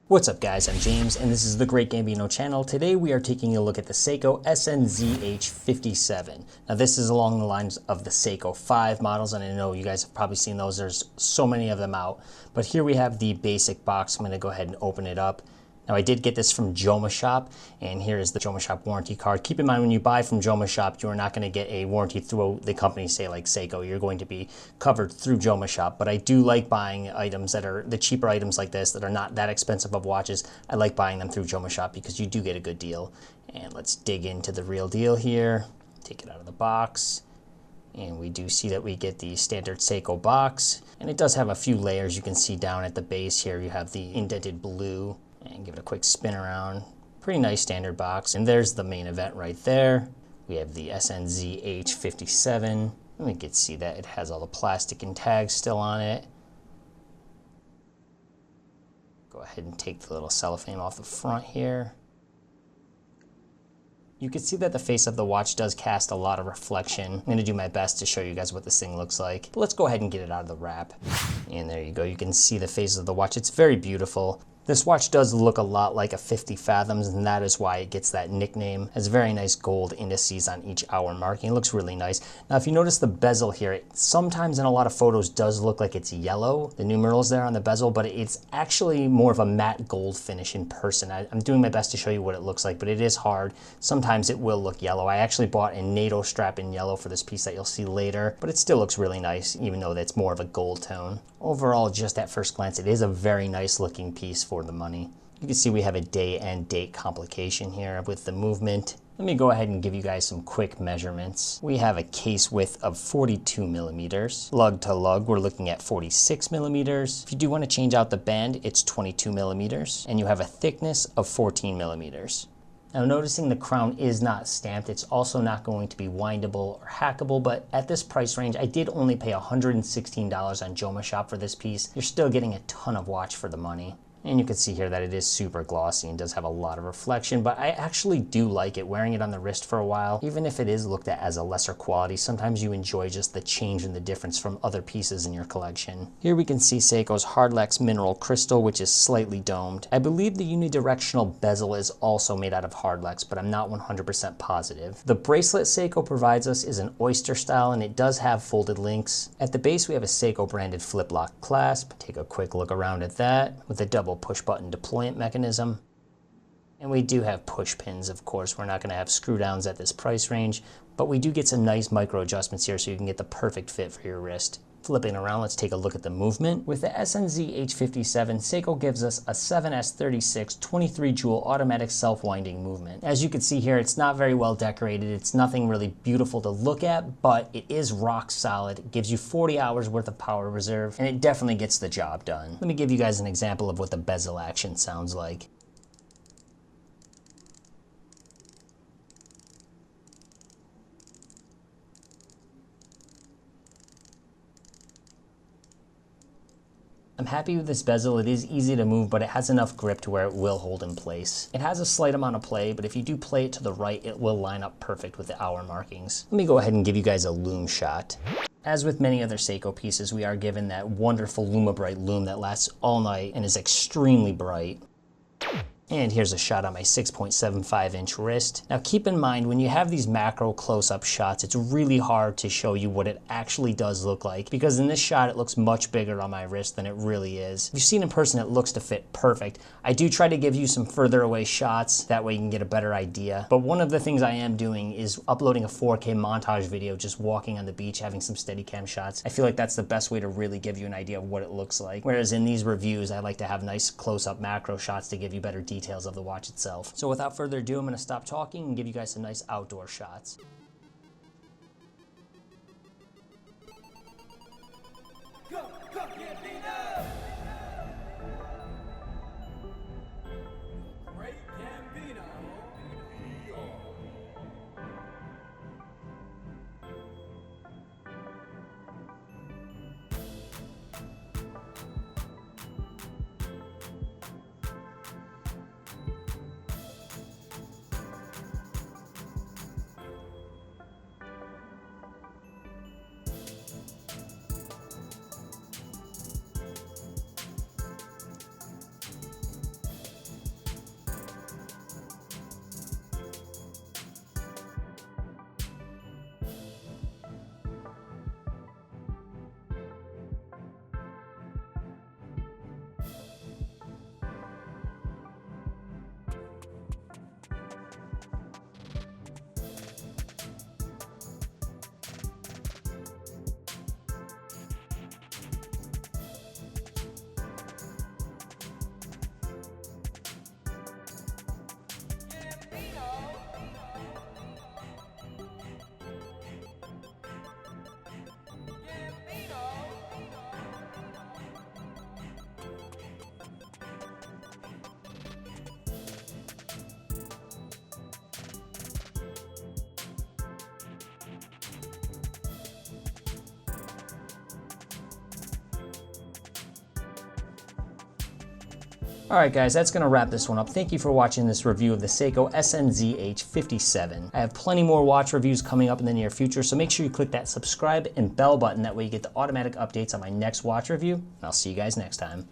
What's up guys, I'm James and this is the Great Gambino channel. Today we are taking a look at the SEIKO SNZH57. Now this is along the lines of the SEIKO 5 models, and I know you guys have probably seen those. There's so many of them out. But here we have the basic box. I'm going to go ahead and open it up. Now I did get this from Joma Shop, and here is the Joma Shop warranty card. Keep in mind, when you buy from Joma Shop, you are not going to get a warranty through the company, say like SEIKO. You're going to be covered through Joma Shop. But I do like buying items that are the cheaper items like this that are not that expensive of watches. I like buying them through Joma Shop because you do get a good deal. And let's dig into the real deal here. Take it out of the box. And we do see that we get the standard SEIKO box. And it does have a few layers. You can see down at the base here, you have the indented blue. And give it a quick spin around. Pretty nice standard box. And there's the main event right there. We have the SNZH57. And we can see that it has all the plastic and tags still on it. Go ahead and take the little cellophane off the front here. You can see that the face of the watch does cast a lot of reflection. I'm going to do my best to show you guys what this thing looks like. But let's go ahead and get it out of the wrap. And there you go. You can see the face of the watch. It's very beautiful. This watch does look a lot like a 50 Fathoms, and that is why it gets that nickname. It has very nice gold indices on each hour marking. It looks really nice. Now, if you notice the bezel here, it sometimes in a lot of photos does look like it's yellow, the numerals there on the bezel, but it's actually more of a matte gold finish in person. I'm doing my best to show you what it looks like, but it is hard. Sometimes it will look yellow. I actually bought a NATO strap in yellow for this piece that you'll see later, but it still looks really nice, even though that's more of a gold tone. Overall, just at first glance, it is a very nice looking piece for the money. You can see we have a day and date complication here with the movement. Let me go ahead and give you guys some quick measurements. We have a case width of 42 millimeters. Lug to lug, we're looking at 46 millimeters. If you do want to change out the band, it's 22 millimeters. And you have a thickness of 14 millimeters. Now, noticing the crown is not stamped, it's also not going to be windable or hackable, but at this price range, I did only pay $116 on Joma Shop for this piece. You're still getting a ton of watch for the money. And you can see here that it is super glossy and does have a lot of reflection, but I actually do like it wearing it on the wrist for a while. Even if it is looked at as a lesser quality, sometimes you enjoy just the change in the difference from other pieces in your collection. Here we can see SEIKO's Hardlex Mineral Crystal, which is slightly domed. I believe the unidirectional bezel is also made out of Hardlex, but I'm not 100% positive. The bracelet SEIKO provides us is an oyster style, and it does have folded links. At the base, we have a SEIKO branded flip lock clasp. Take a quick look around at that with a double push button deployment mechanism. And we do have push pins, of course. We're not going to have screw downs at this price range, but we do get some nice micro adjustments here so you can get the perfect fit for your wrist. Flipping around, let's take a look at the movement. With the SNZH57, SEIKO gives us a 7S36 23 joule automatic self-winding movement. As you can see here, it's not very well decorated. It's nothing really beautiful to look at, but it is rock solid. It gives you 40 hours worth of power reserve, and it definitely gets the job done. Let me give you guys an example of what the bezel action sounds like. I'm happy with this bezel. It is easy to move, but it has enough grip to where it will hold in place. It has a slight amount of play, but if you do play it to the right, it will line up perfect with the hour markings. Let me go ahead and give you guys a Loom Shot. As with many other SEIKO pieces, we are given that wonderful Lumabrite loom that lasts all night and is extremely bright. And here's a shot on my 6.75 inch wrist. Now keep in mind, when you have these macro close-up shots, it's really hard to show you what it actually does look like, because in this shot it looks much bigger on my wrist than it really is. If you've seen in person, it looks to fit perfect. I do try to give you some further away shots, that way you can get a better idea. But one of the things I am doing is uploading a 4K montage video, just walking on the beach, having some Steadicam shots. I feel like that's the best way to really give you an idea of what it looks like. Whereas in these reviews, I like to have nice close-up macro shots to give you better details of the watch itself. So without further ado, I'm going to stop talking and give you guys some nice outdoor shots. Go, Gambino! Great Gambino! All right, guys, that's gonna wrap this one up. Thank you for watching this review of the SEIKO SNZH57. I have plenty more watch reviews coming up in the near future, so make sure you click that subscribe and bell button. That way you get the automatic updates on my next watch review. And I'll see you guys next time.